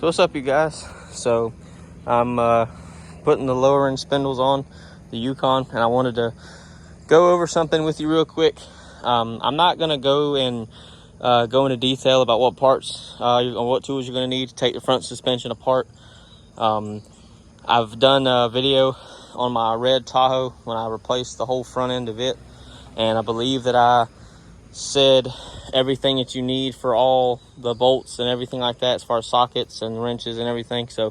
So what's up, you guys? So I'm putting the lowering spindles on the Yukon, and I wanted to go over something with you real quick. I'm not gonna go into detail about what parts or what tools you're gonna need to take the front suspension apart. I've done a video on my red Tahoe when I replaced the whole front end of it, and I believe that I said everything that you need for all the bolts and everything like that, as far as sockets and wrenches and everything. So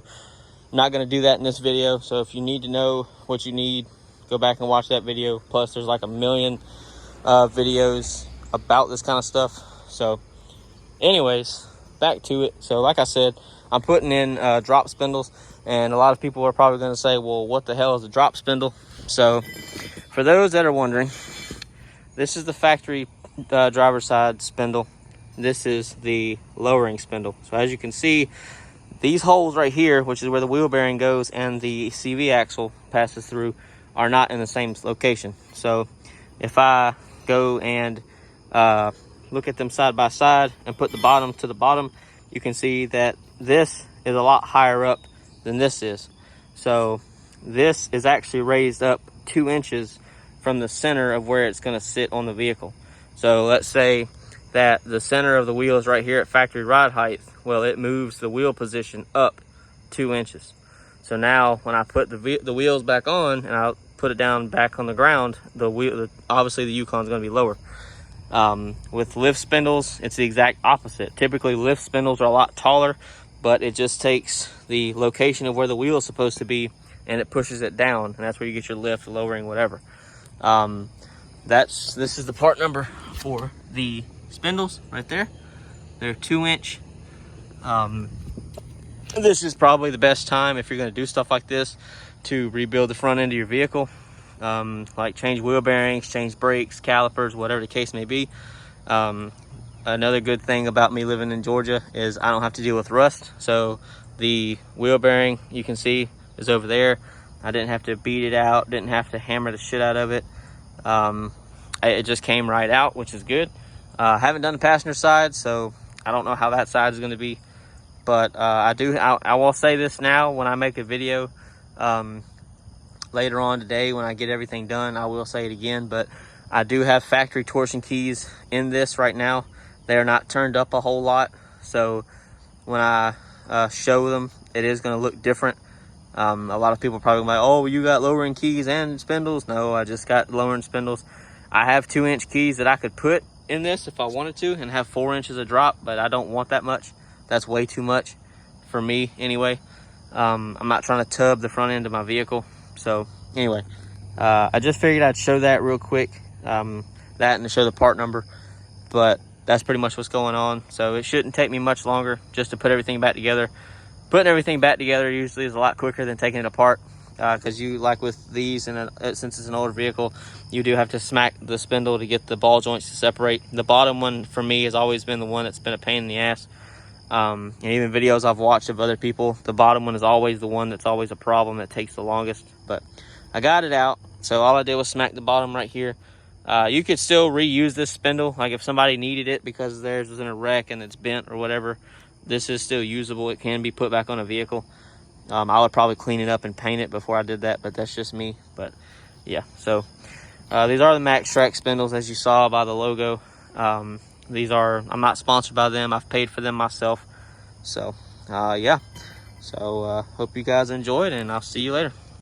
I'm not going to do that in this video. So if you need to know what you need, go back and watch that video. Plus there's like a million videos about this kind of stuff. So anyways, back to it. So like I said, I'm putting in drop spindles, and a lot of people are probably going to say, well, what the hell is a drop spindle? So for those that are wondering, this is the factory driver's side spindle. This is the lowering spindle. So as you can see, these holes right here, which is where the wheel bearing goes and the CV axle passes through, are not in the same location. So if I go and look at them side by side and put the bottom to the bottom, you can see that this is a lot higher up than this is. So this is actually raised up 2 inches from the center of where it's going to sit on the vehicle. So let's say that the center of the wheel is right here at factory ride height. Well, it moves the wheel position up 2 inches. So now when I put the wheels back on and I'll put it down back on the ground, obviously the Yukon is going to be lower. With lift spindles, it's the exact opposite. Typically lift spindles are a lot taller, but it just takes the location of where the wheel is supposed to be and it pushes it down, and that's where you get your lift, lowering, whatever. This is the part number for the spindles right there. They're 2-inch. This is probably the best time, if you're going to do stuff like this, to rebuild the front end of your vehicle, like change wheel bearings, change brakes, calipers, whatever the case may be. Another good thing about me living in Georgia is I don't have to deal with rust. So the wheel bearing, you can see, is over there. I didn't have to beat it out, didn't have to hammer the shit out of it. It just came right out, which is good. I haven't done the passenger side, so I don't know how that side is going to be. But I will say this now, when I make a video later on today, when I get everything done, I will say it again. But I do have factory torsion keys in this right now. They're not turned up a whole lot, so when I show them, it is going to look different. A lot of people are probably like, oh, you got lowering keys and spindles. No, I just got lowering spindles. I have 2-inch keys that I could put in this if I wanted to and have 4 inches of drop, but I don't want that much. That's way too much for me anyway. I'm not trying to tub the front end of my vehicle. So anyway, I just figured I'd show that real quick, that and to show the part number. But that's pretty much what's going on. So it shouldn't take me much longer just to put everything back together. Putting everything back together usually is a lot quicker than taking it apart, because you, like with these, and since it's an older vehicle, you do have to smack the spindle to get the ball joints to separate. The bottom one for me has always been the one that's been a pain in the ass. And even videos I've watched of other people, the bottom one is always the one that's always a problem, that takes the longest. But I got it out, so all I did was smack the bottom right here. You could still reuse this spindle, like if somebody needed it because theirs was in a wreck and it's bent or whatever. This is still usable. It can be put back on a vehicle. I would probably clean it up and paint it before I did that, but that's just me. But yeah, so these are the Max Track spindles, as you saw by the logo. I'm not sponsored by them. I've paid for them myself. So yeah, so hope you guys enjoyed, and I'll see you later.